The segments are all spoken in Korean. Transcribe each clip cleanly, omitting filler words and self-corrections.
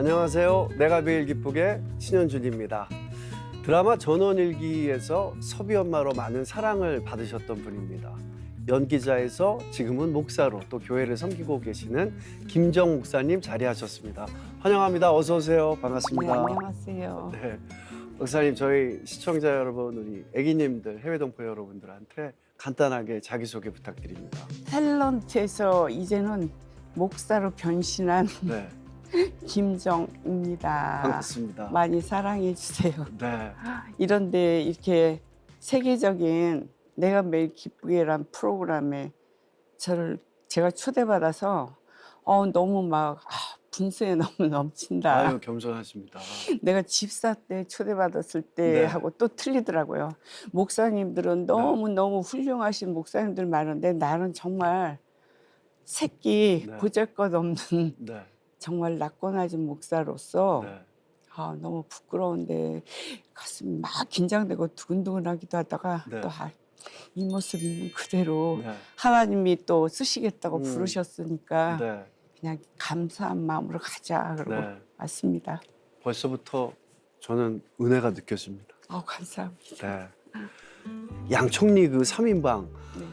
안녕하세요. 내가 매일 기쁘게 신현준입니다. 드라마 전원일기에서 섭이 엄마로 많은 사랑을 받으셨던 분입니다. 연기자에서 지금은 목사로 또 교회를 섬기고 계시는 김정 목사님 자리하셨습니다. 환영합니다. 어서 오세요. 반갑습니다. 네, 안녕하세요. 네, 목사님 저희 시청자 여러분, 우리 애기님들, 해외 동포 여러분들한테 간단하게 자기소개 부탁드립니다. 탤런트에서 이제는 목사로 변신한 네, 김정입니다. 반갑습니다. 많이 사랑해 주세요. 네, 이런데 이렇게 세계적인 내가 매일 기쁘게란 프로그램에 제가 초대받아서 너무 막 분수에 너무 넘친다. 아유 겸손하십니다. 내가 집사 때 초대받았을 때 네. 하고 또 틀리더라고요. 목사님들은 너무 훌륭하신 목사님들 많은데 나는 정말 새끼 네. 보잘것없는 네, 정말 낙고나진 목사로서 네. 너무 부끄러운데 가슴이 막 긴장되고 두근두근하기도 하다가 네. 또 이 모습 있는 그대로 네. 하나님이 또 쓰시겠다고 음. 부르셨으니까 네. 그냥 감사한 마음으로 가자 그러고 네. 왔습니다. 벌써부터 저는 은혜가 느껴집니다. 감사합니다. 네. 양총리 그 3인방 네.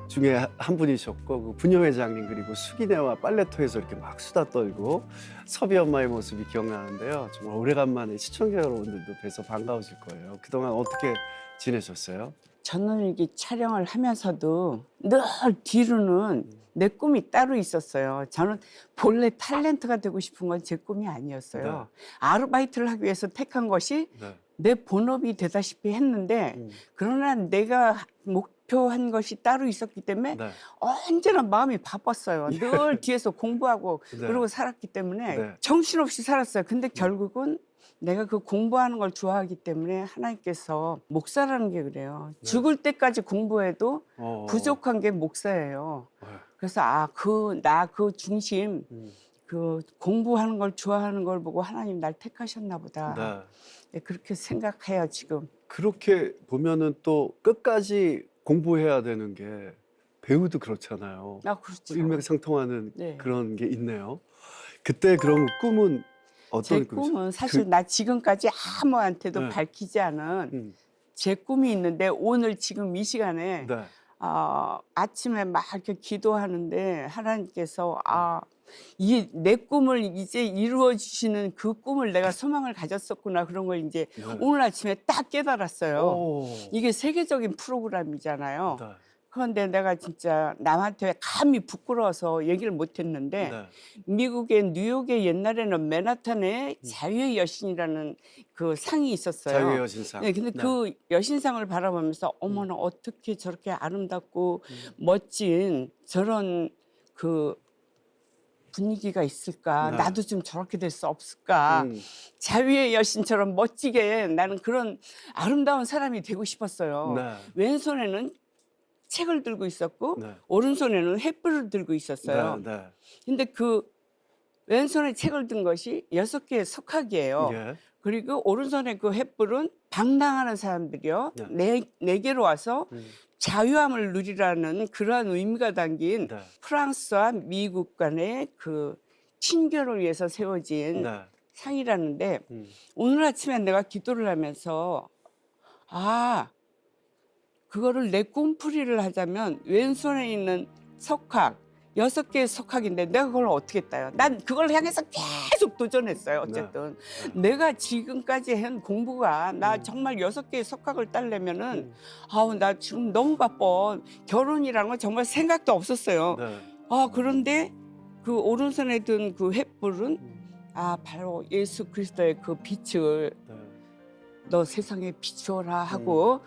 중에 한 분이셨고 그 부녀회장님 그리고 수기네와 빨래터에서 이렇게 막 수다 떨고 섭이 엄마의 모습이 기억나는데요. 정말 오래간만에 시청자 여러분들도 뵈서 반가우실 거예요. 그동안 어떻게 지내셨어요? 전원일기 촬영을 하면서도 늘 뒤로는 내 꿈이 따로 있었어요. 저는 본래 탤런트가 되고 싶은 건 제 꿈이 아니었어요. 아르바이트를 하기 위해서 택한 것이 네. 내 본업이 되다시피 했는데 음. 그러나 내가 목표한 것이 따로 있었기 때문에 네. 언제나 마음이 바빴어요. 늘 뒤에서 공부하고 네. 그러고 살았기 때문에 네. 정신없이 살았어요. 근데 결국은 내가 그 공부하는 걸 좋아하기 때문에 하나님께서 목사라는 게 그래요. 네. 죽을 때까지 공부해도 부족한 게 목사예요. 네. 그래서 그 중심 음. 그 공부하는 걸 좋아하는 걸 보고 하나님 날 택하셨나 보다. 네. 네, 그렇게 생각해요 지금. 그렇게 보면은 또 끝까지 공부해야 되는 게 배우도 그렇잖아요. 그렇죠. 일맥상통하는 네. 그런 게 있네요. 그때 그럼 꿈은 제 어떤 꿈이세요? 꿈은 사실 나 지금까지 아무한테도 네. 밝히지 않은 음. 제 꿈이 있는데 오늘 지금 이 시간에 네. 아침에 막 이렇게 기도하는데 하나님께서 내 꿈을 이제 이루어 주시는 그 꿈을 내가 소망을 가졌었구나 그런 걸 이제 네. 오늘 아침에 딱 깨달았어요. 오. 이게 세계적인 프로그램이잖아요. 네. 그런데 내가 진짜 남한테 감히 부끄러워서 얘기를 못 했는데 네. 미국의 뉴욕의 옛날에는 맨하탄에 자유의 여신이라는 그 상이 있었어요. 자유의 여신상. 네, 근데 그 여신상을 바라보면서 어머나 어떻게 저렇게 아름답고 멋진 저런 그 분위기가 있을까? 네. 나도 좀 저렇게 될 수 없을까? 음. 자유의 여신처럼 멋지게 나는 그런 아름다운 사람이 되고 싶었어요. 네. 왼손에는 책을 들고 있었고 네. 오른손에는 횃불을 들고 있었어요. 네. 네. 근데 그 왼손에 책을 든 것이 6개의 석학이에요. 예. 그리고 오른손에 그 횃불은 방랑하는 사람들이요. 네 개로 와서 자유함을 누리라는 그러한 의미가 담긴 네. 프랑스와 미국 간의 그 친교를 위해서 세워진 네. 상이라는데 음. 오늘 아침에 내가 기도를 하면서 그거를 내 꿈풀이를 하자면 왼손에 있는 석학 6개의 석학인데 내가 그걸 어떻게 따요? 난 그걸 향해서 계속 도전했어요. 어쨌든 내가 지금까지 한 공부가 나 정말 6개의 석학을 따려면은 나 지금 너무 바빠. 결혼이라는 건 정말 생각도 없었어요. 네. 그런데 그 오른손에 든 그 횃불은 바로 예수 그리스도의 그 빛을 네. 너 세상에 비추어라 하고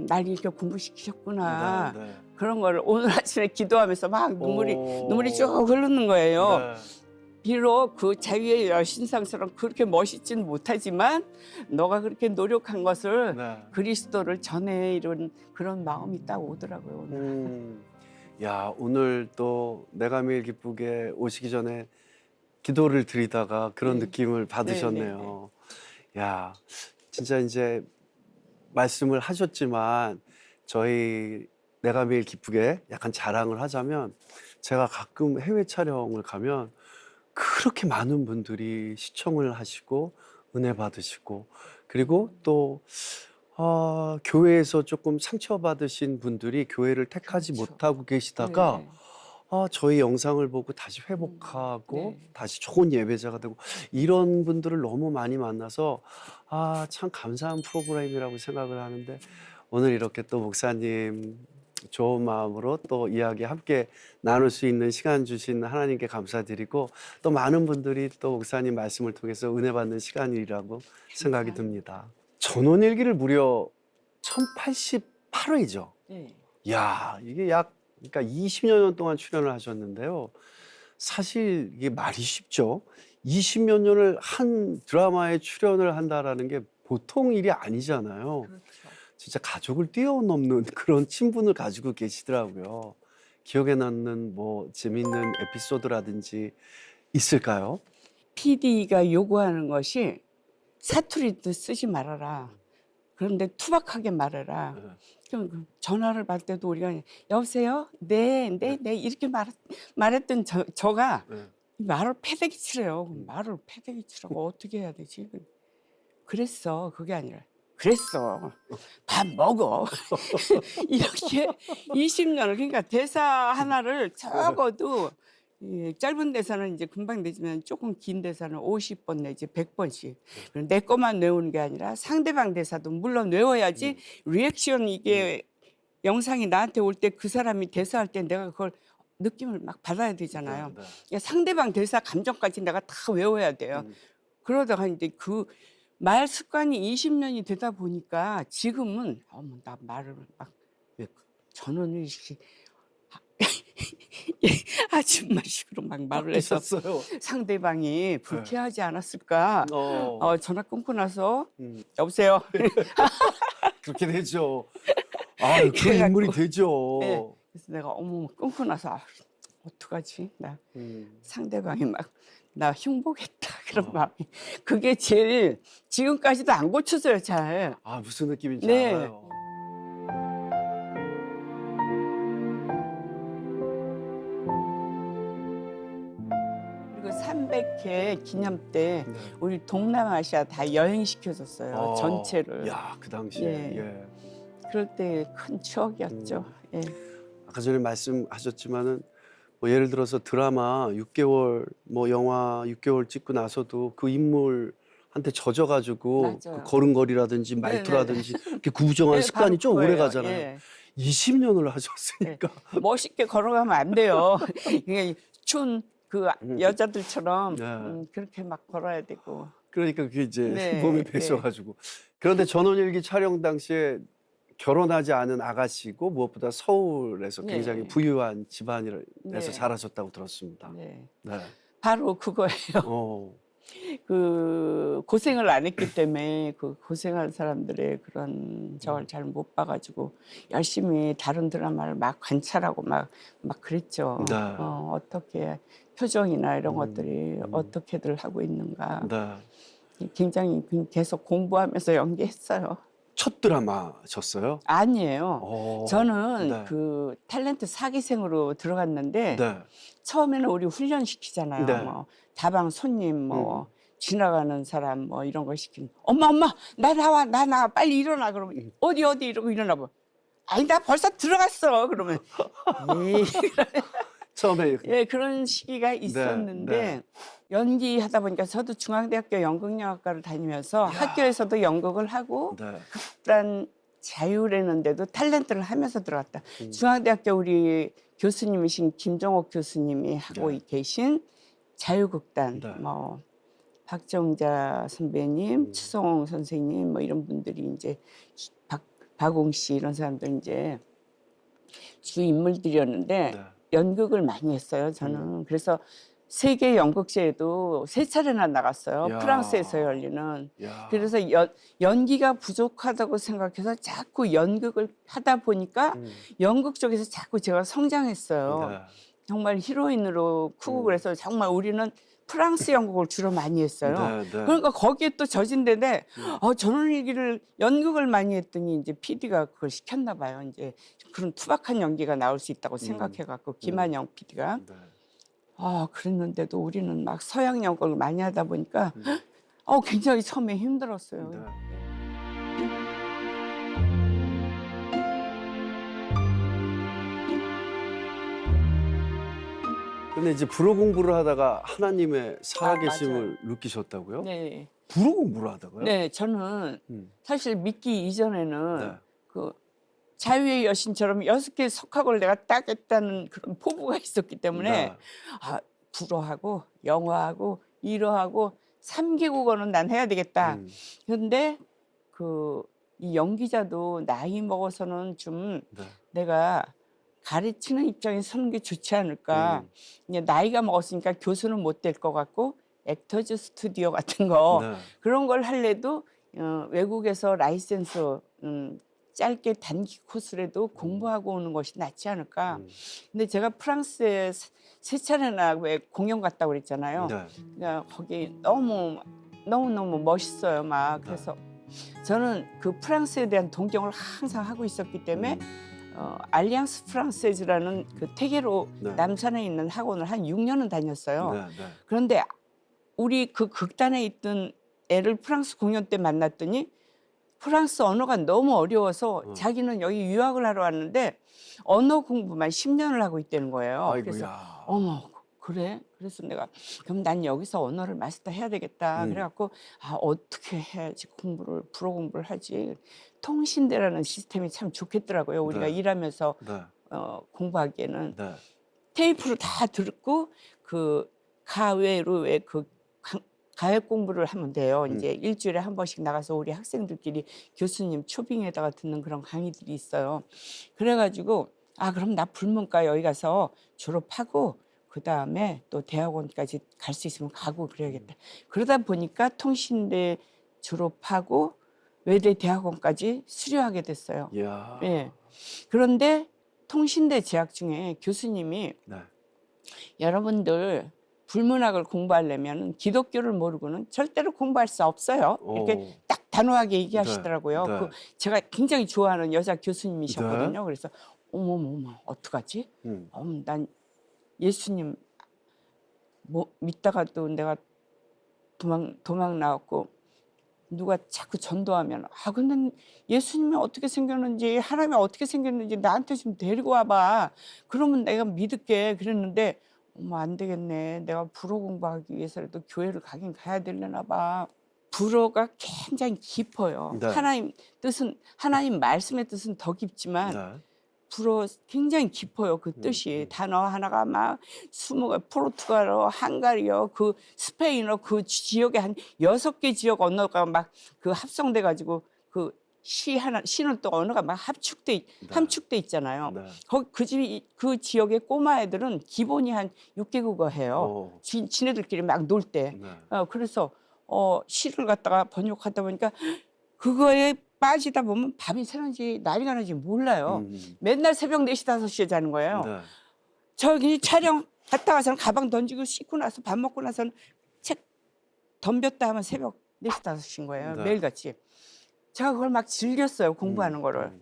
날 이렇게 공부시키셨구나. 네. 네. 그런 거를 오늘 아침에 기도하면서 막 눈물이 쭉 흐르는 거예요. 네. 비록 그 자유의 여신상처럼 그렇게 멋있지는 못하지만 너가 그렇게 노력한 것을 네. 그리스도를 전해 이런 그런 마음이 딱 오더라고요. 오늘. 야, 오늘 또 내가 매일 기쁘게 오시기 전에 기도를 드리다가 그런 네. 느낌을 받으셨네요. 야, 진짜 이제 말씀을 하셨지만 저희 내가 매일 기쁘게 약간 자랑을 하자면 제가 가끔 해외 촬영을 가면 그렇게 많은 분들이 시청을 하시고 은혜 받으시고 그리고 또 교회에서 조금 상처받으신 분들이 교회를 택하지 그렇죠. 못하고 계시다가 네. 저희 영상을 보고 다시 회복하고 네. 다시 좋은 예배자가 되고 이런 분들을 너무 많이 만나서 참 감사한 프로그램이라고 생각을 하는데 오늘 이렇게 또 목사님 좋은 마음으로 또 이야기 함께 나눌 수 있는 시간 주신 하나님께 감사드리고 또 많은 분들이 또 목사님 말씀을 통해서 은혜 받는 시간이라고 생각이 듭니다. 전원일기를 무려 1088회죠. 네. 야, 이게 그러니까 20여 년 동안 출연을 하셨는데요. 사실 이게 말이 쉽죠. 20몇 년을 한 드라마에 출연을 한다라는 게 보통 일이 아니잖아요. 그렇죠. 진짜 가족을 뛰어넘는 그런 친분을 가지고 계시더라고요. 기억에 남는 뭐 재밌는 에피소드라든지 있을까요? PD가 요구하는 것이 사투리도 쓰지 말아라. 그런데 투박하게 말해라. 네. 그럼 그 전화를 받을 때도 우리가 여보세요? 네, 네, 네 이렇게 말했던 저가 네. 말을 패대기 치래요. 말을 패대기 치라고 어떻게 해야 되지? 그랬어. 그게 아니라 그랬어. 밥 먹어. 이렇게 20년을 그러니까 대사 하나를 적어도 짧은 대사는 이제 금방 되지만 조금 긴 대사는 50번 내지 100번씩. 내 것만 외우는 게 아니라 상대방 대사도 물론 외워야지 리액션 이게 영상이 나한테 올 때 그 사람이 대사할 때 내가 그걸 느낌을 막 받아야 되잖아요. 네, 네. 그러니까 상대방 대사 감정까지 내가 다 외워야 돼요. 그러다가 이제 그 말 습관이 20년이 되다 보니까 지금은 어머 나 말을 막 전원일 씨 아줌마식으로 막 말을 해서 있었어요. 상대방이 불쾌하지 않았을까? 전화 끊고 나서 음, 여보세요. 그렇게 되죠. 그런 그래갖고, 인물이 되죠. 네. 그래서 내가 어머 끊고 나서 어떡하지? 나 상대방이 막 나 흉보겠다 그런 마음이 그게 제일 지금까지도 안 고쳐져요 잘. 무슨 느낌인지 네. 알아요. 그리고 300회 기념 때 네. 우리 동남아시아 다 여행시켜줬어요 전체를. 야, 그 당시에. 예. 예. 그럴 때 큰 추억이었죠. 예. 아까 전에 말씀하셨지만은 뭐 예를 들어서 드라마 6개월 뭐 영화 6개월 찍고 나서도 그 인물한테 젖어가지고 맞아요. 그 걸음걸이라든지 말투라든지 이렇게 구부정한 네, 습관이 바로 좀 오래 그거예요. 가잖아요. 예. 20년을 하셨으니까. 멋있게 걸어가면 안 돼요. 이게 춘 그 여자들처럼 네. 그렇게 막 걸어야 되고. 그러니까 그게 이제 네, 몸에 네. 배셔가지고. 그런데 전원일기 촬영 당시에 결혼하지 않은 아가씨고 무엇보다 서울에서 네. 굉장히 부유한 집안에서 네. 자라셨다고 들었습니다. 네. 네. 바로 그거예요. 어. 그 고생을 안 했기 때문에 그 고생한 사람들의 그런 저걸 잘 못 봐가지고 열심히 다른 드라마를 막 관찰하고 막 그랬죠. 네. 어떻게 표정이나 이런 것들이 어떻게들 하고 있는가. 네. 굉장히 계속 공부하면서 연기했어요. 첫 드라마셨어요? 아니에요. 저는 네. 그 탤런트 사기생으로 들어갔는데 네. 처음에는 우리 훈련시키잖아요. 네. 뭐 다방 손님 뭐 지나가는 사람 뭐 이런 거 시키는 엄마 나 나와 빨리 일어나 그러면 어디 이러고 일어나 봐. 아니 나 벌써 들어갔어 그러면 에이. 처음에 예 그런 시기가 있었는데 네. 연기하다 보니까 저도 중앙대학교 연극영화과를 다니면서 학교에서도 연극을 하고 네. 극단 자율했는데도 탤런트를 하면서 들어갔다. 중앙대학교 우리 교수님이신 김종옥 교수님이 하고 네. 계신 자유극단 네. 뭐 박정자 선배님, 추성홍 선생님 뭐 이런 분들이 이제 박웅 씨 이런 사람들 이제 주 인물들이었는데 네. 연극을 많이 했어요. 저는 그래서 세계 연극제에도 3차례나 나갔어요. 야. 프랑스에서 열리는. 야. 그래서 연기가 부족하다고 생각해서 자꾸 연극을 하다 보니까 연극 쪽에서 자꾸 제가 성장했어요. 네. 정말 히로인으로 크고 그래서 정말 우리는 프랑스 연극을 주로 많이 했어요. 네, 네. 그러니까 거기에 또 젖은데인데 전원일기를 연극을 많이 했더니 이제 PD가 그걸 시켰나 봐요. 이제 그런 투박한 연기가 나올 수 있다고 생각해갖고 김한영 PD가. 네. 그랬는데도 우리는 막 서양 연구를 많이 하다 보니까 음. 굉장히 처음에 힘들었어요. 네. 근데 이제 불어 공부를 하다가 하나님의 살아계심을 느끼셨다고요? 네. 불어 공부를 하다가요? 네, 저는 음. 사실 믿기 이전에는 네. 그 자유의 여신처럼 6개의 석학을 내가 따겠다는 그런 포부가 있었기 때문에 네. 불어하고 영어하고 일어하고 3개국어는 난 해야 되겠다. 음. 그런데 이 연기자도 나이 먹어서는 좀 네. 내가 가르치는 입장에 서는 게 좋지 않을까. 이제 나이가 먹었으니까 교수는 못 될 것 같고 액터즈 스튜디오 같은 거 네. 그런 걸 할래도 외국에서 라이센스 짧게 단기 코스라도 공부하고 오는 것이 낫지 않을까. 근데 제가 프랑스에 3차례나 왜 공연 갔다고 그랬잖아요. 네. 그러니까 거기 너무 멋있어요. 막 그래서 저는 그 프랑스에 대한 동경을 항상 하고 있었기 때문에 알리앙스 프랑세즈라는 그 태계로 네. 남산에 있는 학원을 한 6년은 다녔어요. 네. 네. 그런데 우리 그 극단에 있던 애를 프랑스 공연 때 만났더니 프랑스 언어가 너무 어려워서 자기는 여기 유학을 하러 왔는데 언어 공부만 10년을 하고 있다는 거예요. 그래서 아이고야. 어머 그래? 그래서 내가 그럼 난 여기서 언어를 마스터 해야 되겠다. 그래갖고 어떻게 해야지 불어 공부를 하지. 통신대라는 시스템이 참 좋겠더라고요. 우리가 네. 일하면서 네. 공부하기에는. 네. 테이프로 다 듣고 그 가외로 왜 가액 공부를 하면 돼요. 이제 일주일에 한 번씩 나가서 우리 학생들끼리 교수님 초빙에다가 듣는 그런 강의들이 있어요. 그래가지고 그럼 나 불문과 여기 가서 졸업하고 그 다음에 또 대학원까지 갈 수 있으면 가고 그래야겠다. 그러다 보니까 통신대 졸업하고 외대 대학원까지 수료하게 됐어요. 이야. 예. 그런데 통신대 재학 중에 교수님이 네. 여러분들 불문학을 공부하려면 기독교를 모르고는 절대로 공부할 수 없어요. 이렇게 딱 단호하게 얘기하시더라고요. 네. 제가 굉장히 좋아하는 여자 교수님이셨거든요. 그래서 어머머머 어떡하지? 난 예수님 믿다가도 내가 도망 나왔고 누가 자꾸 전도하면 근데 예수님이 어떻게 생겼는지 하나님이 어떻게 생겼는지 나한테 좀 데리고 와봐. 그러면 내가 믿을게. 그랬는데 안 되겠네. 내가 불어 공부하기 위해서라도 교회를 가긴 가야 되려나 봐. 불어가 굉장히 깊어요. 네. 하나님 말씀의 뜻은 더 깊지만 네. 불어 굉장히 깊어요. 그 뜻이 단어 하나가 막 20개 포르투갈어, 헝가리어, 그 스페인어 그 지역에 한 6개 지역 언어가 막 그 합성돼 가지고 그 시는 또 언어가 막 함축돼 있잖아요. 네. 그 지역의 꼬마 애들은 기본이 한 6개국어 해요. 지네들끼리 막 놀 때. 네. 그래서 시를 갖다가 번역하다 보니까 그거에 빠지다 보면 밤이 새는지 날이 가는지 몰라요. 맨날 새벽 4시, 5시에 자는 거예요. 네. 저기 촬영 갔다 와서는 가방 던지고 씻고 나서 밥 먹고 나서는 책 덤볐다 하면 새벽 4시, 5시인 거예요. 네. 매일같이. 제가 그걸 막 즐겼어요. 공부하는 거를.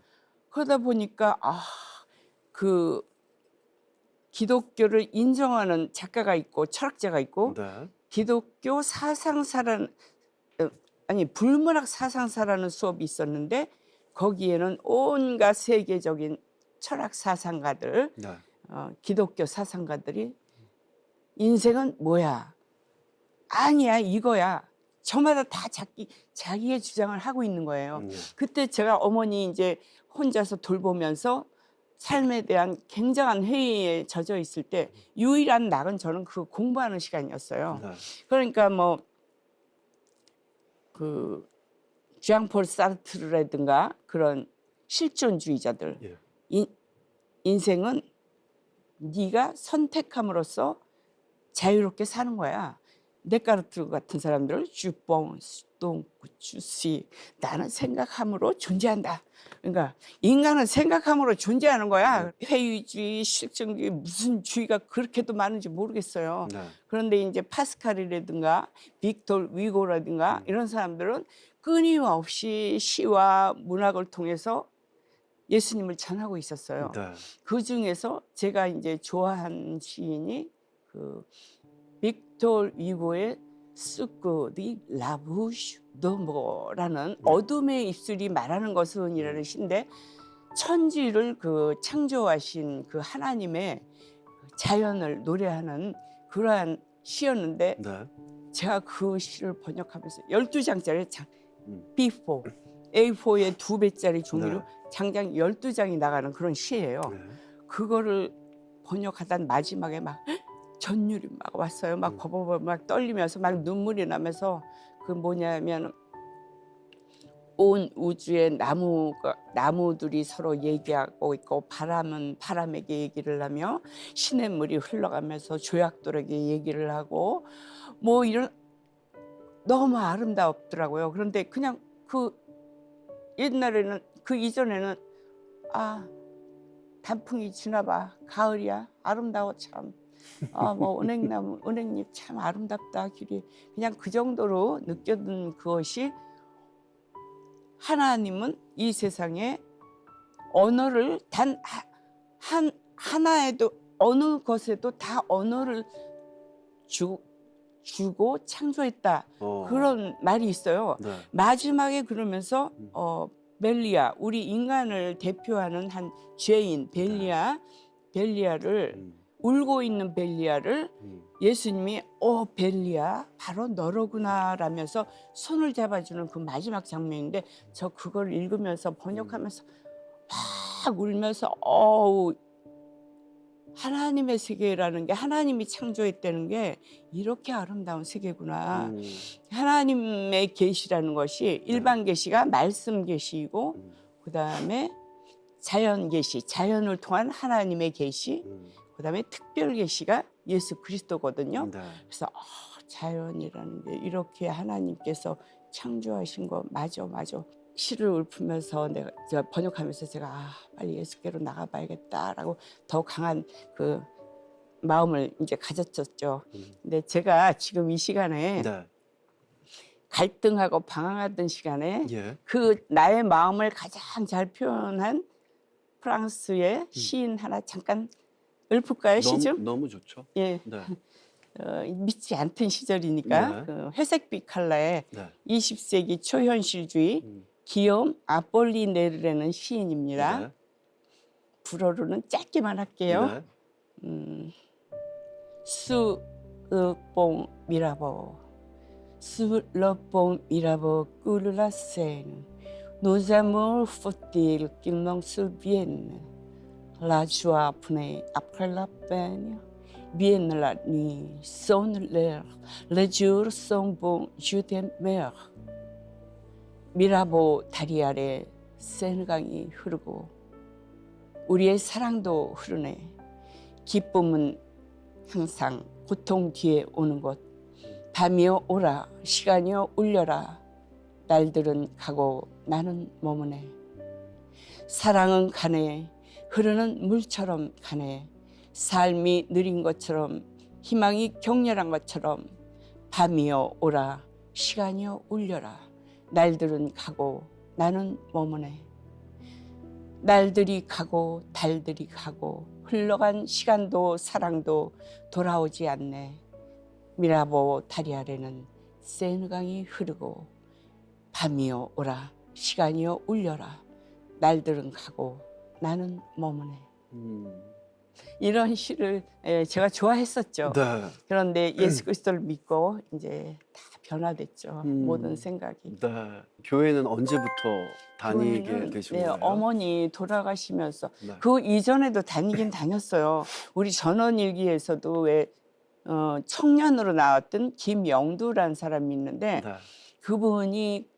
그러다 보니까 그 기독교를 인정하는 작가가 있고 철학자가 있고 네. 기독교 불문학 사상사라는 수업이 있었는데 거기에는 온갖 세계적인 철학 사상가들, 네. 기독교 사상가들이 인생은 뭐야? 아니야, 이거야. 저마다 다 자기의 주장을 하고 있는 거예요. 그때 제가 어머니 이제 혼자서 돌보면서 삶에 대한 굉장한 회의에 젖어 있을 때 유일한 낙은 저는 그 공부하는 시간이었어요. 네. 그러니까 그 쟈앙폴 사르트르라든가 그런 실존주의자들 예. 인생은 네가 선택함으로써 자유롭게 사는 거야. 데카르트 같은 사람들을 주뽕, 수동, 주시 나는 생각함으로 존재한다. 그러니까 인간은 생각함으로 존재하는 거야. 회의주의, 실증주의 무슨 주의가 그렇게도 많은지 모르겠어요. 네. 그런데 이제 파스칼이라든가 빅톨 위고라든가 이런 사람들은 끊임없이 시와 문학을 통해서 예수님을 전하고 있었어요. 네. 그 중에서 제가 이제 좋아하는 시인이 그 빅토르 위고의 스쿠디 라부슈 도모라는 어둠의 입술이 말하는 것은이라는 시인데 천지를 그 창조하신 그 하나님의 자연을 노래하는 그러한 시였는데 네. 제가 그 시를 번역하면서 12장짜리 음. B4, A4의 2배짜리 종이로 네. 장장 12장이 나가는 그런 시예요. 네. 그거를 번역하던 마지막에 막 전율이 막 왔어요. 막 버버버 막 떨리면서 막 눈물이 나면서 그 뭐냐면 온 우주의 나무들이 서로 얘기하고 있고 바람은 바람에게 얘기를 하며 시냇물이 흘러가면서 조약돌에게 얘기를 하고 뭐 이런 너무 아름답더라고요. 그런데 그냥 그 옛날에는 그 이전에는 아 단풍이 지나봐 가을이야 아름다워 참. 뭐 은행나무 은행잎 참 아름답다 길이 그냥 그 정도로 느꼈던 그것이 하나님은 이 세상에 언어를 단 하나에도 어느 것에도 다 언어를 주고 창조했다 그런 말이 있어요. 네. 마지막에 그러면서 벨리아 우리 인간을 대표하는 한 죄인 벨리아를 울고 있는 벨리아를 예수님이 벨리아 바로 너로구나 라면서 손을 잡아주는 그 마지막 장면인데 저 그걸 읽으면서 번역하면서 막 울면서 하나님의 세계라는 게 하나님이 창조했다는 게 이렇게 아름다운 세계구나. 하나님의 계시라는 것이 일반 계시가 말씀 계시이고 그다음에 자연 계시, 자연을 통한 하나님의 계시, 그다음에 특별 계시가 예수 그리스도거든요. 네. 그래서 자연이라는 게 이렇게 하나님께서 창조하신 거 맞아. 시를 읊으면서 제가 번역하면서 제가 빨리 예수께로 나가봐야겠다라고 더 강한 그 마음을 이제 가졌었죠. 근데 제가 지금 이 시간에 네. 갈등하고 방황하던 시간에 예. 그 나의 마음을 가장 잘 표현한 프랑스의 시인 하나 잠깐 읊을까요? 시 좀? 너무 좋죠. 예. 네. 믿지 않던 시절이니까 네. 그 회색빛 컬러의 네. 20세기 초현실주의 기욤 아폴리네르라는 시인입니다. 네. 불어로는 짧게만 할게요. 네. Sur le pont Mirabeau, sur le pont Mirabeau coule la Seine. Nos amours faut-il qu'ils m'en souviennent? La joie venait après la peine. Vienne la nuit, sonne l'heure. Les jours sont bons, je t'aimerai. 미라보 다리 아래 세느강이 흐르고 우리의 사랑도 흐르네. 기쁨은 항상 고통 뒤에 오는 것. 밤이여 오라, 시간이여 울려라. 날들은 가고 나는 머무네. 사랑은 가네, 흐르는 물처럼 가네. 삶이 느린 것처럼 희망이 격렬한 것처럼 밤이여 오라, 시간이여 울려라. 날들은 가고 나는 머무네. 날들이 가고 달들이 가고 흘러간 시간도 사랑도 돌아오지 않네. 미라보 다리 아래는 세느강이 흐르고 밤이여 오라 시간이여 울려라 날들은 가고 나는 머무네. 이런 시를 제가 좋아했었죠. 네. 그런데 예수 그리스도를 믿고 이제 다 변화됐죠. 모든 생각이. 네. 교회는 언제부터 다니게 교회는, 되신 네, 거예요? 어머니 돌아가시면서 네. 그 이전에도 다니긴 다녔어요. 우리 전원일기에서도 왜 청년으로 나왔던 김영두라는 사람이 있는데 네. 그분이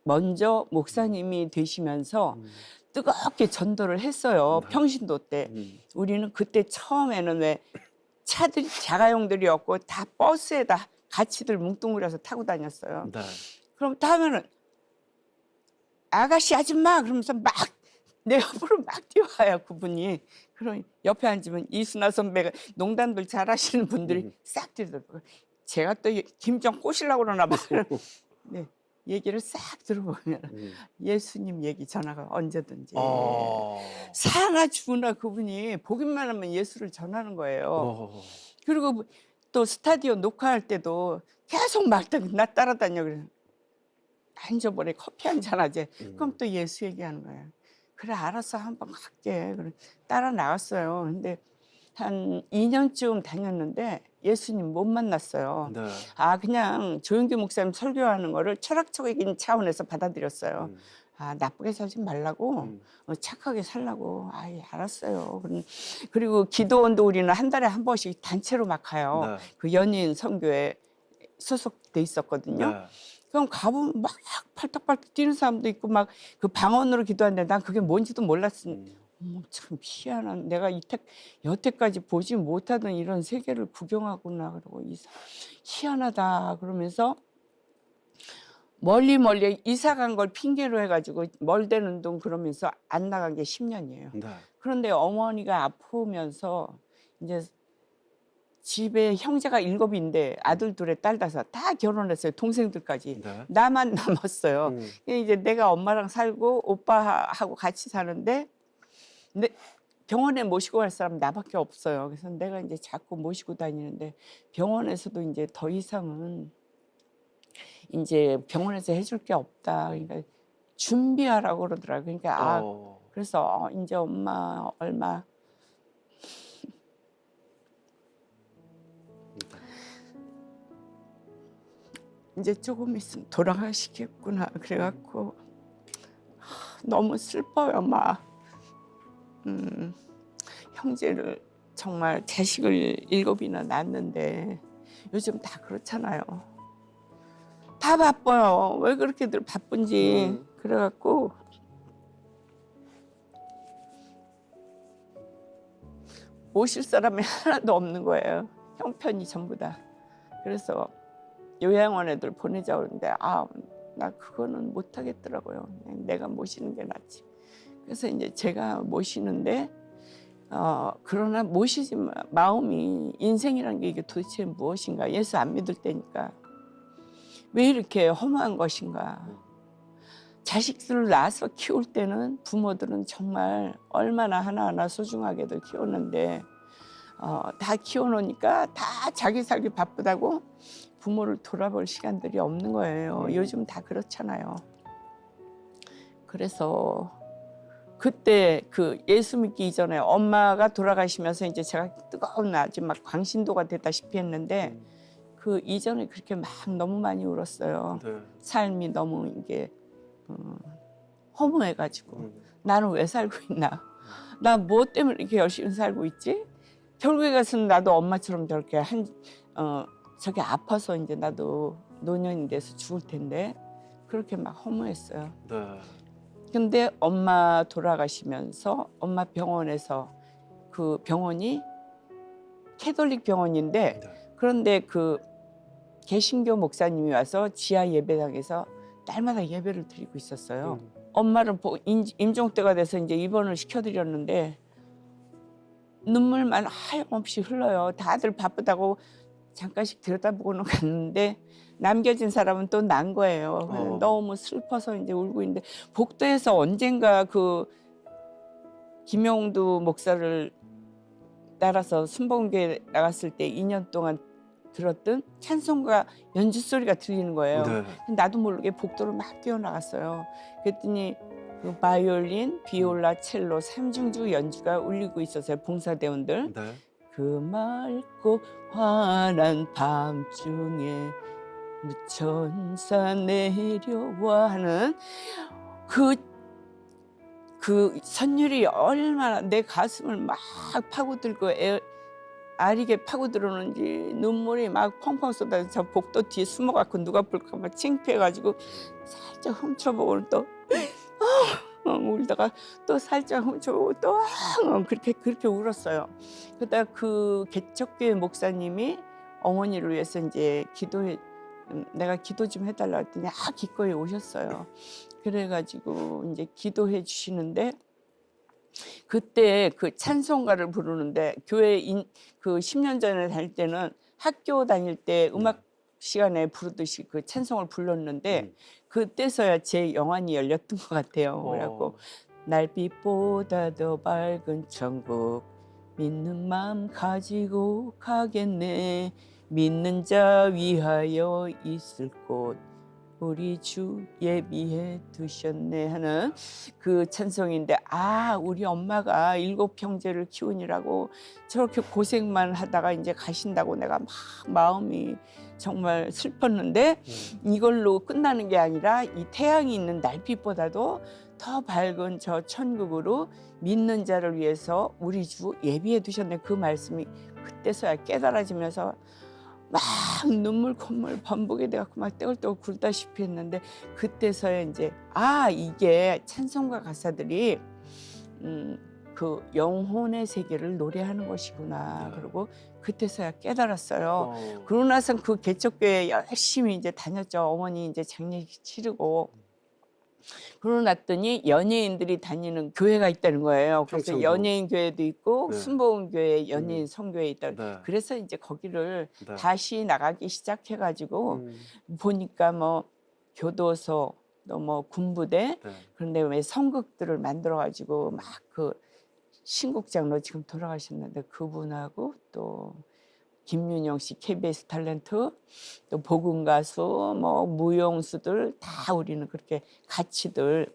먼저 목사님이 되시면서 뜨겁게 전도를 했어요. 네. 평신도 때. 우리는 그때 처음에는 왜 차들이 자가용들이었고 다 버스에다 같이들 뭉뚱그려서 타고 다녔어요. 네. 그럼 타면은 아가씨 아줌마 그러면서 막 내 옆으로 막 뛰어와요 그분이. 그럼 옆에 앉으면 이순아 선배가 농담들 잘하시는 분들이 싹 들더라고요. 제가 또 김정 꼬시려고 그러나 봐요. 네, 얘기를 싹 들어보면 예수님 얘기 전화가 언제든지 사나 죽으나 그분이 보기만 하면 예수를 전하는 거예요. 그리고 또 스타디오 녹화할 때도 계속 막 나 따라다녀. 그래. 나 잊어버려. 커피 한 잔 하재. 그럼 또 예수 얘기하는 거야. 그래 알았어 한번 갈게. 그래 따라 나갔어요. 근데 한 2년쯤 다녔는데 예수님 못 만났어요. 네. 아 그냥 조용기 목사님 설교하는 거를 철학적인 차원에서 받아들였어요. 아 나쁘게 살지 말라고 착하게 살라고. 아 알았어요. 그리고 기도원도 우리는 한 달에 한 번씩 단체로 막 가요. 네. 그 연인 선교에 소속돼 있었거든요. 네. 그럼 가보면 막 팔딱팔딱 뛰는 사람도 있고 막 그 방언으로 기도하는데 난 그게 뭔지도 몰랐으니 어머 참 희한한 내가 여태까지 보지 못하던 이런 세계를 구경하구나 그러고 희한하다 그러면서 멀리 이사 간 걸 핑계로 해가지고 멀대는 동 그러면서 안 나간 게 10년이에요. 네. 그런데 어머니가 아프면서 이제 집에 형제가 7인데 아들 2에 딸 5, 다 결혼했어요. 동생들까지. 네. 나만 남았어요. 이제 내가 엄마랑 살고 오빠하고 같이 사는데 병원에 모시고 갈 사람 나밖에 없어요. 그래서 내가 이제 자꾸 모시고 다니는데 병원에서도 이제 더 이상은 이제 병원에서 해줄 게 없다. 그러니까 준비하라고 그러더라고요. 그러니까 그래서 이제 엄마 얼마 이제 조금 있으면 돌아가시겠구나. 그래갖고 너무 슬퍼요, 막. 형제를 정말 자식을 7이나 낳았는데 요즘 다 그렇잖아요. 다 바빠요. 왜 그렇게들 바쁜지. 그래갖고 모실 사람이 하나도 없는 거예요. 형편이 전부 다. 그래서 요양원 애들 보내자고 그러는데 나 그거는 못 하겠더라고요. 그냥 내가 모시는 게 낫지. 그래서 이제 제가 모시는데 그러나 모시지 마음이 인생이라는 게 이게 도대체 무엇인가. 예수 안 믿을 때니까 왜 이렇게 허무한 것인가. 자식들을 낳아서 키울 때는 부모들은 정말 얼마나 하나하나 소중하게들 키웠는데 다 키워놓으니까 다 자기 살기 바쁘다고 부모를 돌아볼 시간들이 없는 거예요. 요즘 다 그렇잖아요. 그래서 그때 그 예수 믿기 이전에 엄마가 돌아가시면서 이제 제가 뜨거운 아주 막 광신도가 됐다시피 했는데 그 이전에 그렇게 막 너무 많이 울었어요. 네. 삶이 너무 이게 허무해가지고 나는 왜 살고 있나? 나 뭐 때문에 이렇게 열심히 살고 있지? 결국에 가서는 나도 엄마처럼 저렇게 저게 아파서 이제 나도 노년이 돼서 죽을 텐데 그렇게 막 허무했어요. 네. 근데 엄마 돌아가시면서 엄마 병원에서 그 병원이 캐톨릭 병원인데 그런데 그 개신교 목사님이 와서 지하 예배당에서 날마다 예배를 드리고 있었어요. 엄마를 임종 때가 돼서 이제 입원을 시켜드렸는데 눈물만 하염없이 흘러요. 다들 바쁘다고 잠깐씩 들여다보고는 갔는데 남겨진 사람은 또 난 거예요. 너무 슬퍼서 이제 울고 있는데 복도에서 언젠가 그 김용두 목사를 따라서 순복음교회 나갔을 때 2년 동안 들었던 찬송가 연주 소리가 들리는 거예요. 네. 나도 모르게 복도를 막 뛰어나갔어요. 그랬더니 그 바이올린, 비올라, 첼로 3중주 연주가 울리고 있었어요. 봉사대원들. 네. 그 맑고 환한 밤중에 무천사 내려와 하는 그 선율이 얼마나 내 가슴을 막 파고들고 아리게 파고들었는지 눈물이 막 펑펑 쏟아져서 저 복도 뒤에 숨어갖고 누가 볼까 봐 창피해가지고 살짝 훔쳐보고 또 울다가 또 살짝 훔쳐보고 또 그렇게 울었어요. 그러다가 그 개척교회 목사님이 어머니를 위해서 이제 내가 기도 좀 해달라 했더니 기꺼이 오셨어요. 그래가지고 이제 기도해 주시는데 그때 그 찬송가를 부르는데 교회 그 10년 전에 다닐 때는 학교 다닐 때 음악 시간에 부르듯이 그 찬송을 불렀는데 그때서야 제 영안이 열렸던 것 같아요. 그래갖고 날빛보다 더 밝은 천국 믿는 마음 가지고 가겠네. 믿는 자 위하여 있을 곳 우리 주 예비해 두셨네 하는 그 찬송인데, 우리 엄마가 7 형제를 키우느라고 저렇게 고생만 하다가 이제 가신다고 내가 막 마음이 정말 슬펐는데, 이걸로 끝나는 게 아니라 이 태양이 있는 날빛보다도 더 밝은 저 천국으로 믿는 자를 위해서 우리 주 예비해 두셨네. 그 말씀이 그때서야 깨달아지면서 막 눈물 콧물 범벅이 돼갖고 막 떼굴떼굴 굴다시피 했는데, 그때서야 이제 이게 찬송가 가사들이 그 영혼의 세계를 노래하는 것이구나. 그리고 그때서야 깨달았어요. 그러고 나서 그 개척교회 열심히 이제 다녔죠. 어머니 이제 장례식 치르고. 그러고 났더니 연예인들이 다니는 교회가 있다는 거예요. 그래서 평창동. 연예인 교회도 있고 네. 순복음 교회 연예인 성교회 있다. 네. 그래서 이제 거기를 네. 다시 나가기 시작해가지고 보니까 뭐 교도소 또 뭐 군부대, 네. 그런데 왜 성극들을 만들어가지고 막 그 신국장로 지금 돌아가셨는데 그분하고 또 김윤영 씨 KBS 탤런트, 또 복음 가수, 뭐 무용수들 다 우리는 그렇게 같이들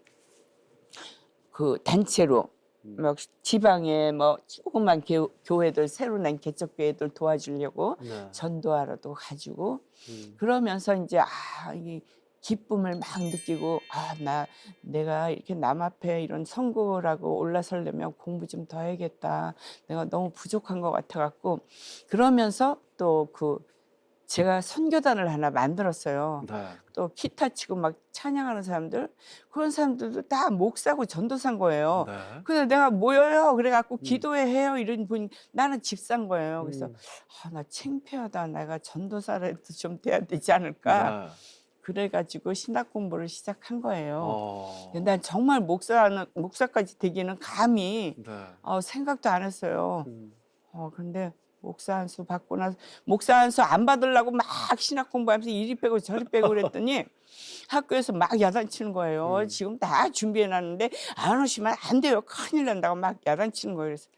그 단체로 막 지방에 뭐 조그만 교회들 새로 난 개척교회들 도와주려고 네. 전도하러도 가지고 그러면서 이제 이 기쁨을 막 느끼고 내가 이렇게 남 앞에 이런 선교라고 올라서려면 공부 좀 더 해야겠다. 내가 너무 부족한 것 같아 갖고 그러면서 또 제가 선교단을 하나 만들었어요. 네. 또 기타 치고 막 찬양하는 사람들, 그런 사람들도 다 목사고 전도사인 거예요. 네. 그래서 내가 모여요. 그래갖고 기도회 해요. 이런 분이 나는 집사인 거예요. 그래서 나 창피하다. 내가 전도사라도 좀 돼야 되지 않을까. 네. 그래가지고 신학 공부를 시작한 거예요. 네. 난 정말 목사까지 되기는 감히 네. 생각도 안 했어요. 근데 목사 안수 받고 나서 목사 안수 안 받으려고 막 신학 공부하면서 이리 빼고 저리 빼고 그랬더니 학교에서 막 야단치는 거예요. 지금 다 준비해놨는데 안 오시면 안 돼요. 큰일 난다고 막 야단치는 거예요. 그래서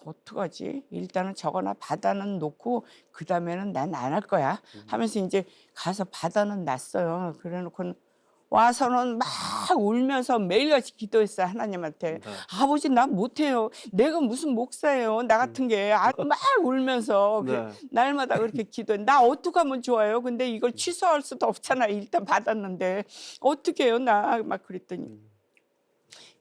어떡하지? 일단은 저거나 받아는 놓고 그 다음에는 난 안 할 거야 하면서 이제 가서 받아는 놨어요. 그래 놓고는 와서는 막 울면서 매일같이 기도했어요. 하나님한테. 네. 아버지 나 못해요. 내가 무슨 목사예요. 나 같은 게. 막 울면서 네. 날마다 그렇게 기도해. 나 어떻게 하면 좋아요. 근데 이걸 취소할 수도 없잖아. 일단 받았는데 어떻게 해요 나. 막 그랬더니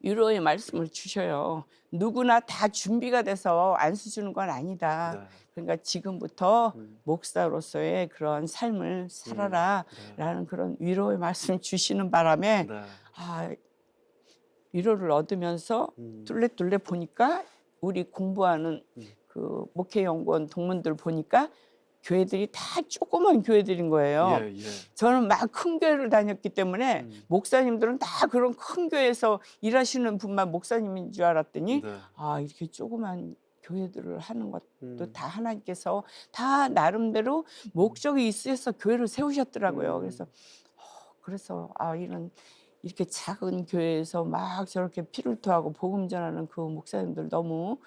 위로의 말씀을 주셔요. 누구나 다 준비가 돼서 안수 주는 건 아니다. 네. 그러니까 지금부터 목사로서의 그런 삶을 살아라 라는 그런 위로의 말씀 주시는 바람에 네. 위로를 얻으면서 뚫레뚫레 보니까 우리 공부하는 그 목회연구원 동문들 보니까 교회들이 다 조그만 교회들인 거예요. 예, 예. 저는 막 큰 교회를 다녔기 때문에 목사님들은 다 그런 큰 교회에서 일하시는 분만 목사님인 줄 알았더니 네. 이렇게 조그만 교회들을 하는 것도 다 하나님께서 다 나름대로 목적이 있어서 교회를 세우셨더라고요. 그래서 이렇게 작은 교회에서 막 저렇게 피를 토하고 복음 전하는 그 목사님들 너무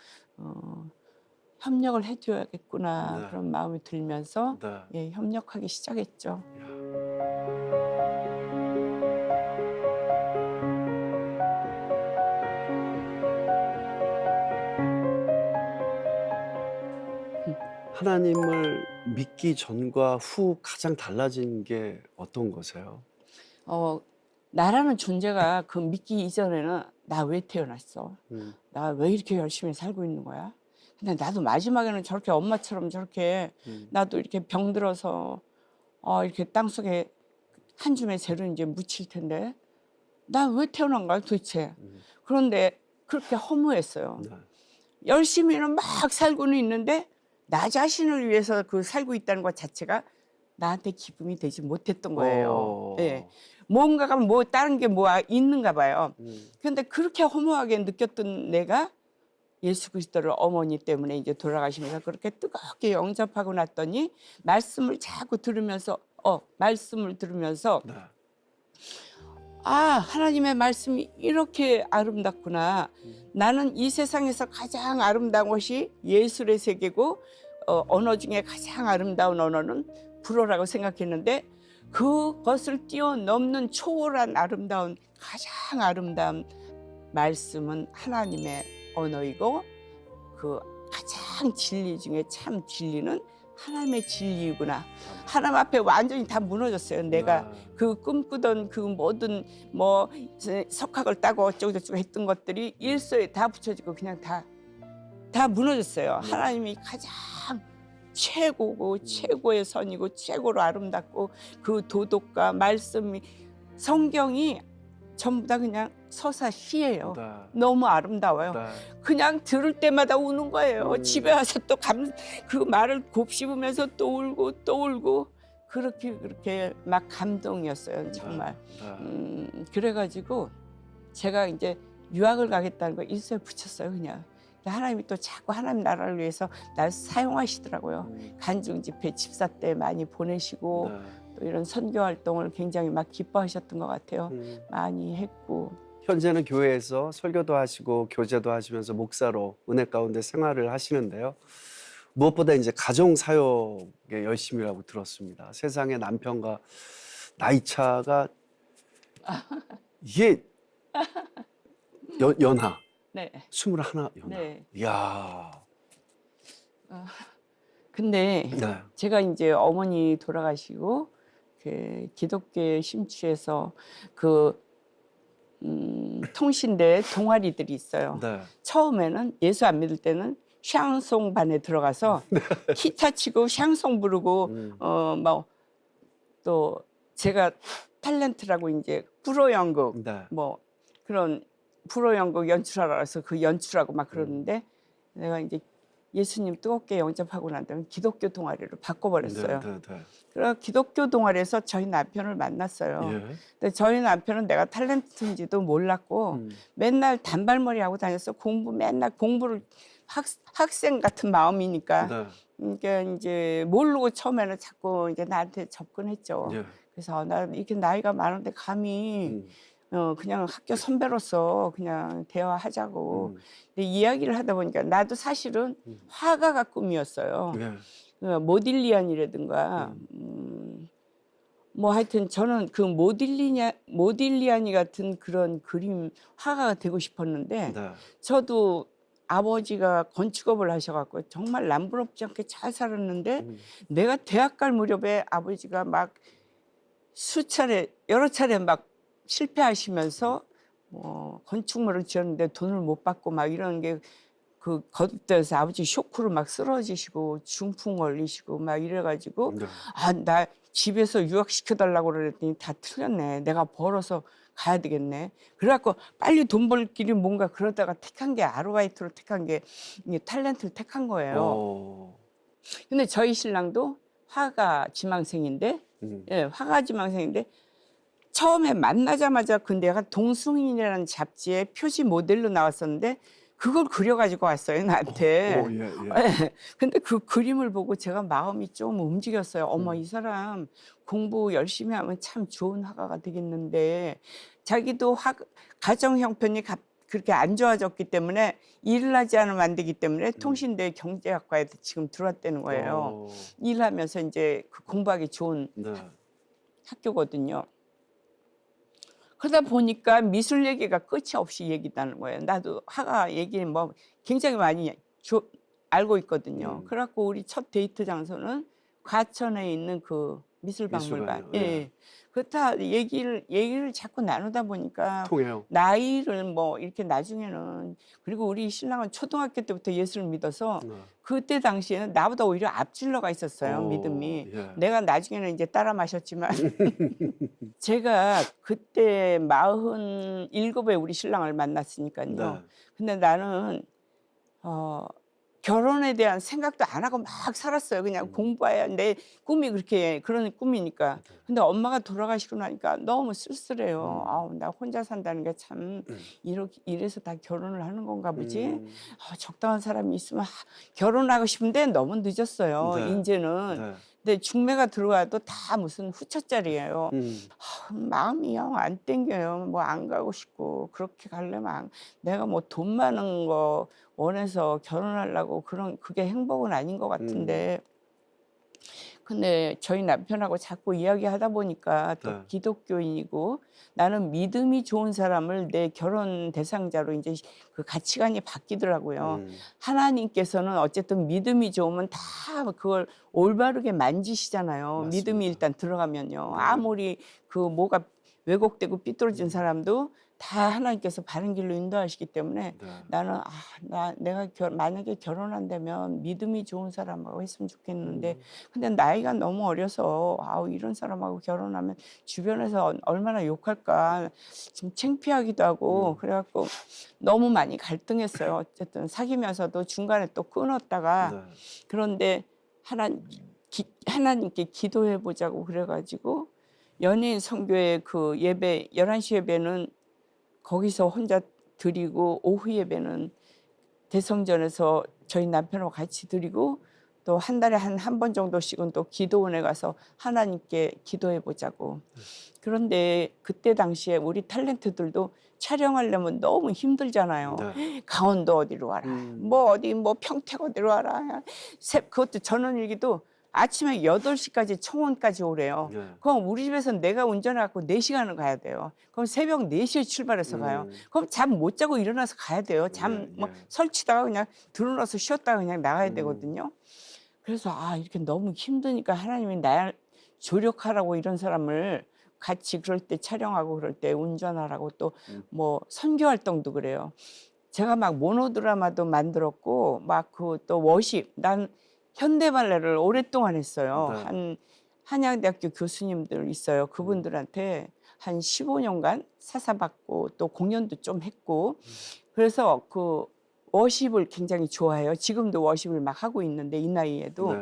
협력을 해줘야겠구나. 네. 그런 마음이 들면서 네. 협력하기 시작했죠. 하나님을 믿기 전과 후 가장 달라진 게 어떤 거세요? 나라는 존재가 그 믿기 이전에는 나 왜 태어났어? 나 왜 이렇게 열심히 살고 있는 거야? 근데 나도 마지막에는 저렇게 엄마처럼 저렇게 나도 이렇게 병들어서 이렇게 땅속에 한 줌의 재를 이제 묻힐 텐데 나 왜 태어난 거야 도대체? 그런데 그렇게 허무했어요. 네. 열심히는 막 살고는 있는데 나 자신을 위해서 살고 있다는 것 자체가 나한테 기쁨이 되지 못했던 거예요. 네. 뭔가가 다른 게 있는가 봐요. 그런데 그렇게 허무하게 느꼈던 내가 예수 그리스도를 어머니 때문에 이제 돌아가시면서 그렇게 뜨겁게 영접하고 났더니 말씀을 자꾸 들으면서 네. 아, 하나님의 말씀이 이렇게 아름답구나. 나는 이 세상에서 가장 아름다운 것이 예술의 세계고 언어 중에 가장 아름다운 언어는 불어라고 생각했는데 그것을 뛰어넘는 초월한 아름다운 가장 아름다운 말씀은 하나님의 언어이고 그 가장 진리 중에 참 진리는 하나님의 진리이구나. 하나님 앞에 완전히 다 무너졌어요. 내가 그 꿈꾸던 그 모든 뭐 석학을 따고 어쩌고저쩌고 했던 것들이 일소에 다 붙여지고 그냥 다 무너졌어요. 하나님이 가장 최고고 최고의 선이고 최고로 아름답고 그 도덕과 말씀이 성경이 전부 다 그냥 서사시예요. 네. 너무 아름다워요. 네. 그냥 들을 때마다 우는 거예요. 음. 집에 와서 또 그 말을 곱씹으면서 또 울고 또 울고 그렇게 막 감동이었어요. 정말. 그래가지고 제가 이제 유학을 가겠다는 거 일소에 붙였어요. 그냥. 하나님이 또 자꾸 하나님 나라를 위해서 날 사용하시더라고요. 간증 집회 집사 때 많이 보내시고 네. 또 이런 선교 활동을 굉장히 막 기뻐하셨던 것 같아요. 많이 했고. 현재는 교회에서 설교도 하시고 교제도 하시면서 목사로 은혜 가운데 생활을 하시는데요. 무엇보다 이제 가정 사역에 열심이라고 들었습니다. 세상에 남편과 나이 차가 이게 연하 네. 21 연하. 네. 이야. 근데 네. 제가 이제 어머니 돌아가시고 그 기독교에 심취해서 그 통신대 동아리들이 있어요. 네. 처음에는 예수 안 믿을 때는 샹송 반에 들어가서 기타 치고 샹송 부르고 뭐 또 제가 탤런트라고 이제 불어 연극 네. 뭐 그런 불어 연극 연출하라 해서 그 연출하고 막 그러는데 내가 이제 예수님 뜨겁게 영접하고 난 다음에 기독교 동아리로 바꿔버렸어요. 네, 네, 네. 그래서 기독교 동아리에서 저희 남편을 만났어요. 예. 근데 저희 남편은 내가 탤런트인지도 몰랐고 맨날 단발머리 하고 다녔어. 맨날 공부를 학생 같은 마음이니까. 네. 그러니까 이제 모르고 처음에는 자꾸 이제 나한테 접근했죠. 예. 그래서 나 이렇게 나이가 많은데 감히 그냥 학교 선배로서 그냥 대화하자고. 근데 이야기를 하다 보니까 나도 사실은 화가가 꿈이었어요. 예. 모딜리안이라든가 뭐 하여튼 저는 그 모딜리아니 같은 그런 그림 화가가 되고 싶었는데 네. 저도 아버지가 건축업을 하셔갖고 정말 남부럽지 않게 잘 살았는데 내가 대학 갈 무렵에 아버지가 막 여러 차례 막 실패하시면서 뭐 건축물을 지었는데 돈을 못 받고 막 이런 게 그 거듭돼서 아버지 쇼크로 막 쓰러지시고 중풍 걸리시고 막 이래가지고 네. 아, 나 집에서 유학시켜달라고 그랬더니 다 틀렸네. 내가 벌어서 가야 되겠네. 그래갖고 빨리 돈 벌 길이 뭔가 그러다가 택한 게 아르바이트로 택한 게 이게 탤런트를 택한 거예요. 근데 저희 신랑도 화가 지망생인데 예, 화가 지망생인데 처음에 만나자마자 그 내가 동승인이라는 잡지에 표지 모델로 나왔었는데 그걸 그려가지고 왔어요, 나한테. 예, 예. 예. 근데 그 그림을 보고 제가 마음이 좀 움직였어요. 어머, 이 사람 공부 열심히 하면 참 좋은 화가가 되겠는데 자기도 가정 형편이 그렇게 안 좋아졌기 때문에 일을 하지 않으면 안 되기 때문에 통신대 경제학과에 지금 들어왔다는 거예요. 일하면서 이제 그 공부하기 좋은 네. 학교거든요. 그러다 보니까 미술 얘기가 끝이 없이 얘기다는 거예요. 나도 화가 얘기 뭐 굉장히 많이 알고 있거든요. 그래갖고 우리 첫 데이트 장소는 과천에 있는 그 미술박물관. 미술관이요. 예. 그렇다 얘기를 자꾸 나누다 보니까 통해요. 나이를 뭐 이렇게 나중에는 그리고 우리 신랑은 초등학교 때부터 예수를 믿어서 그때 당시에는 나보다 오히려 앞질러가 있었어요. 믿음이. 예. 내가 나중에는 이제 따라 마셨지만 제가 그때 47에 우리 신랑을 만났으니까요. 네. 근데 나는 결혼에 대한 생각도 안 하고 막 살았어요. 그냥 공부해야 내 꿈이 그런 꿈이니까. 근데 엄마가 돌아가시고 나니까 너무 쓸쓸해요. 아우, 나 혼자 산다는 게 참 이래서 다 결혼을 하는 건가 보지. 적당한 사람이 있으면 결혼하고 싶은데 너무 늦었어요. 네. 이제는. 네. 근데 중매가 들어와도 다 무슨 후처짜리예요. 음. 마음이 영 안 땡겨요. 뭐 안 가고 싶고 그렇게 가려면 내가 뭐 돈 많은 거 원해서 결혼하려고 그런 그게 행복은 아닌 것 같은데 근데 저희 남편하고 자꾸 이야기하다 보니까 또 네. 기독교인이고 나는 믿음이 좋은 사람을 내 결혼 대상자로 이제 그 가치관이 바뀌더라고요. 음. 하나님께서는 어쨌든 믿음이 좋으면 다 그걸 올바르게 만지시잖아요. 믿음이 맞습니다. 일단 들어가면요. 네. 아무리 그 뭐가 왜곡되고 삐뚤어진 음. 사람도 다 하나님께서 바른 길로 인도하시기 때문에 네. 나는 내가 만약에 결혼한다면 믿음이 좋은 사람하고 했으면 좋겠는데 근데 나이가 너무 어려서 이런 사람하고 결혼하면 주변에서 얼마나 욕할까 좀 창피하기도 하고 그래갖고 너무 많이 갈등했어요. 어쨌든 사귀면서도 중간에 또 끊었다가 네. 그런데 하나님께 기도해 보자고 그래가지고 연예인 선교회 그 예배 11시 예배는 거기서 혼자 드리고 오후 예배는 대성전에서 저희 남편하고 같이 드리고 또 한 달에 한 번 정도씩은 또 기도원에 가서 하나님께 기도해 보자고. 그런데 그때 당시에 우리 탤런트들도 촬영하려면 너무 힘들잖아요. 네. 강원도 어디로 와라. 뭐 어디 뭐 평택 어디로 와라. 그것도 전원일기도 아침에 8시까지 청원까지 오래요. 네. 그럼 우리 집에서 내가 운전해갖고 4시간을 가야 돼요. 그럼 새벽 4시에 출발해서 가요. 그럼 잠 못 자고 일어나서 가야 돼요. 잠 뭐 예. 설치다가 그냥 들어놔서 쉬었다가 그냥 나가야 음. 되거든요. 그래서 이렇게 너무 힘드니까 하나님이 날 조력하라고 이런 사람을 같이 그럴 때 촬영하고 그럴 때 운전하라고 또 뭐 선교 활동도 그래요. 제가 막 모노드라마도 만들었고 막 그 또 워십 난 현대 발레를 오랫동안 했어요. 네. 한양대학교 교수님들 있어요. 그분들한테 한 15년간 사사받고 또 공연도 좀 했고 그래서 그 워십을 굉장히 좋아해요. 지금도 워십을 막 하고 있는데 이 나이에도 네.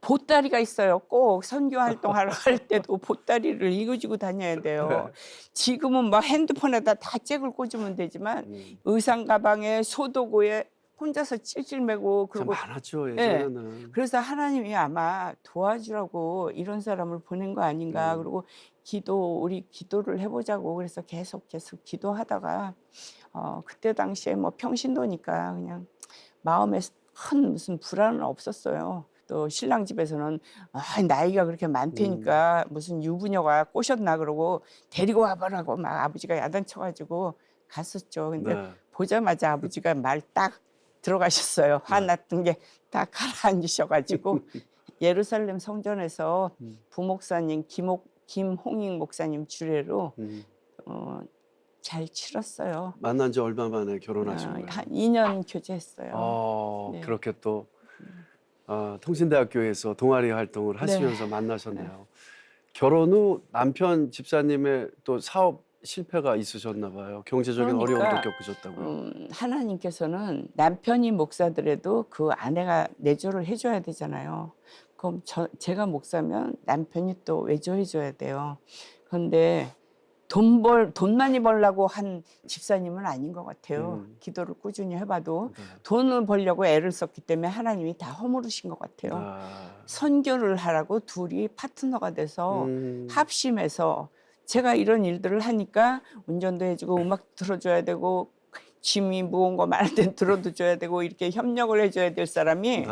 보따리가 있어요. 꼭 선교 활동하러 갈 때도 보따리를 이고지고 다녀야 돼요. 지금은 막 핸드폰에다 다 잭을 꽂으면 되지만 의상 가방에 소도구에 혼자서 찔찔 매고 참 그리고 많았죠, 예. 예전에는. 그래서 하나님이 아마 도와주라고 이런 사람을 보낸 거 아닌가. 그리고 우리 기도를 해보자고 그래서 계속 기도하다가 그때 당시에 뭐 평신도니까 그냥 마음에 큰 무슨 불안은 없었어요. 또 신랑 집에서는 나이가 그렇게 많다니까 무슨 유부녀가 꼬셨나 그러고 데리고 와보라고 막 아버지가 야단쳐가지고 갔었죠. 근데 네. 보자마자 아버지가 말 딱 들어가셨어요. 화났던 게 딱 가라앉으셔가지고 예루살렘 성전에서 부목사님 김홍익 목사님 주례로 잘 치렀어요. 만난 지 얼마 만에 결혼하신 거예요? 한 2년 교제했어요. 네. 그렇게 또 통신대학교에서 동아리 활동을 하시면서 네. 만나셨네요. 결혼 후 남편 집사님의 또 사업 실패가 있으셨나 봐요. 경제적인 그러니까, 어려움도 겪으셨다고요. 하나님께서는 남편이 목사더라도 그 아내가 내조를 해줘야 되잖아요. 그럼 제가 목사면 남편이 또 외조해줘야 돼요. 그런데 돈 많이 벌려고 한 집사님은 아닌 것 같아요. 기도를 꾸준히 해봐도 네. 돈을 벌려고 애를 썼기 때문에 하나님이 다 허물으신 것 같아요. 선교를 하라고 둘이 파트너가 돼서 합심해서 제가 이런 일들을 하니까 운전도 해주고 음악 들어줘야 되고 짐이 무거운 거 많을 땐 들어도 줘야 되고 이렇게 협력을 해줘야 될 사람이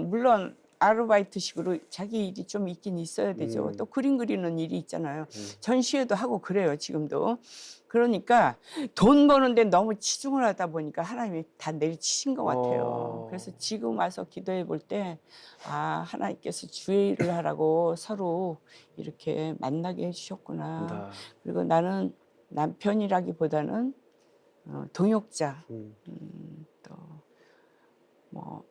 물론 아르바이트식으로 자기 일이 좀 있긴 있어야 되죠. 또 그림 그리는 일이 있잖아요. 전시회도 하고 그래요, 지금도. 그러니까 돈 버는데 너무 치중을 하다 보니까 하나님이 다 내리치신 것 같아요. 그래서 지금 와서 기도해 볼 때 하나님께서 주의 일을 하라고 서로 이렇게 만나게 해주셨구나. 그리고 나는 남편이라기보다는 동역자, 또 뭐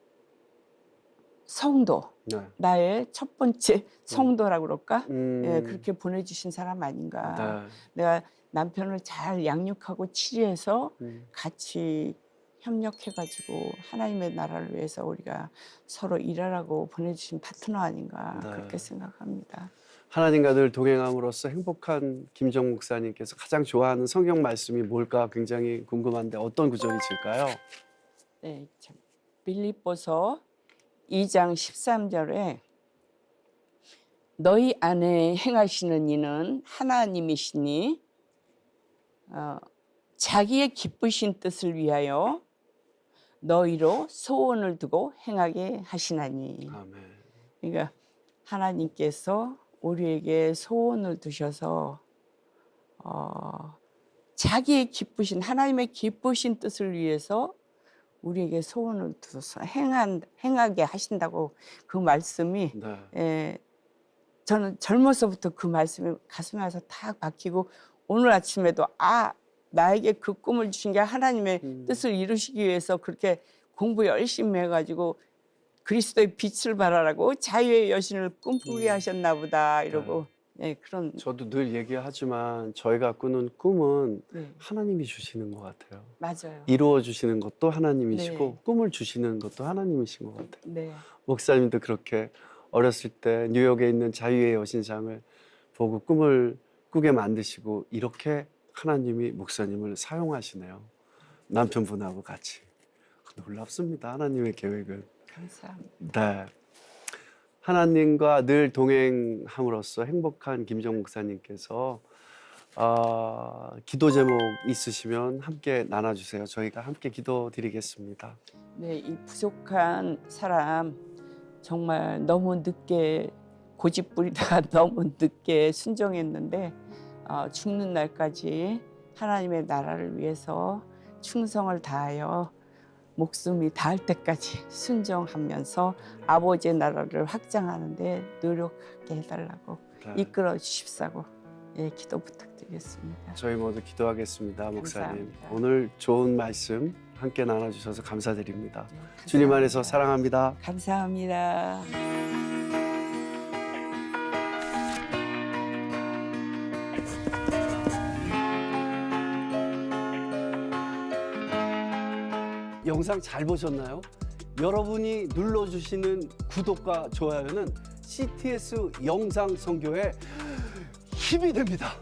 성도, 네. 나의 첫 번째 성도라고 그럴까? 예, 그렇게 보내주신 사람 아닌가. 내가 남편을 잘 양육하고 치리해서 같이 협력해가지고 하나님의 나라를 위해서 우리가 서로 일하라고 보내주신 파트너 아닌가 그렇게 생각합니다. 하나님과 늘 동행함으로써 행복한 김정 목사님께서 가장 좋아하는 성경 말씀이 뭘까 굉장히 궁금한데 어떤 구절이 있을까요? 네, 빌립보서 2장 13절에 너희 안에 행하시는 이는 하나님이시니 자기의 기쁘신 뜻을 위하여 너희로 소원을 두고 행하게 하시나니. 아멘. 그러니까 하나님께서 우리에게 소원을 두셔서 자기의 기쁘신 하나님의 기쁘신 뜻을 위해서 우리에게 소원을 두셔서 행하게 하신다고 그 말씀이 네. 저는 젊어서부터 그 말씀이 가슴에 와서 탁 박히고 오늘 아침에도 나에게 그 꿈을 주신 게 하나님의 뜻을 이루시기 위해서 그렇게 공부 열심히 해가지고 그리스도의 빛을 발하라고 자유의 여신을 꿈꾸게 하셨나 보다 이러고 그런. 저도 늘 얘기하지만 저희가 꾸는 꿈은 네. 하나님이 주시는 것 같아요. 맞아요. 이루어 주시는 것도 하나님이시고 네. 꿈을 주시는 것도 하나님이신 것 같아요. 네. 목사님도 그렇게 어렸을 때 뉴욕에 있는 자유의 여신상을 보고 꿈을 꾸게 만드시고 이렇게 하나님이 목사님을 사용하시네요. 남편분하고 같이. 놀랍습니다. 하나님의 계획은. 감사합니다. 네. 하나님과 늘 동행함으로써 행복한 김정 목사님께서 기도 제목 있으시면 함께 나눠주세요. 저희가 함께 기도드리겠습니다. 네, 이 부족한 사람 정말 너무 늦게 고집 부리다가 너무 늦게 순종했는데 죽는 날까지 하나님의 나라를 위해서 충성을 다하여 목숨이 닿을 때까지 순종하면서 아버지의 나라를 확장하는데 노력하게 해달라고 네. 이끌어 주십사고 기도 부탁드리겠습니다. 저희 모두 기도하겠습니다. 목사님. 감사합니다. 오늘 좋은 말씀 함께 나눠주셔서 감사드립니다. 감사합니다. 주님 안에서 사랑합니다. 감사합니다. 영상 잘 보셨나요? 여러분이 눌러주시는 구독과 좋아요는 CTS 영상 선교에 힘이 됩니다.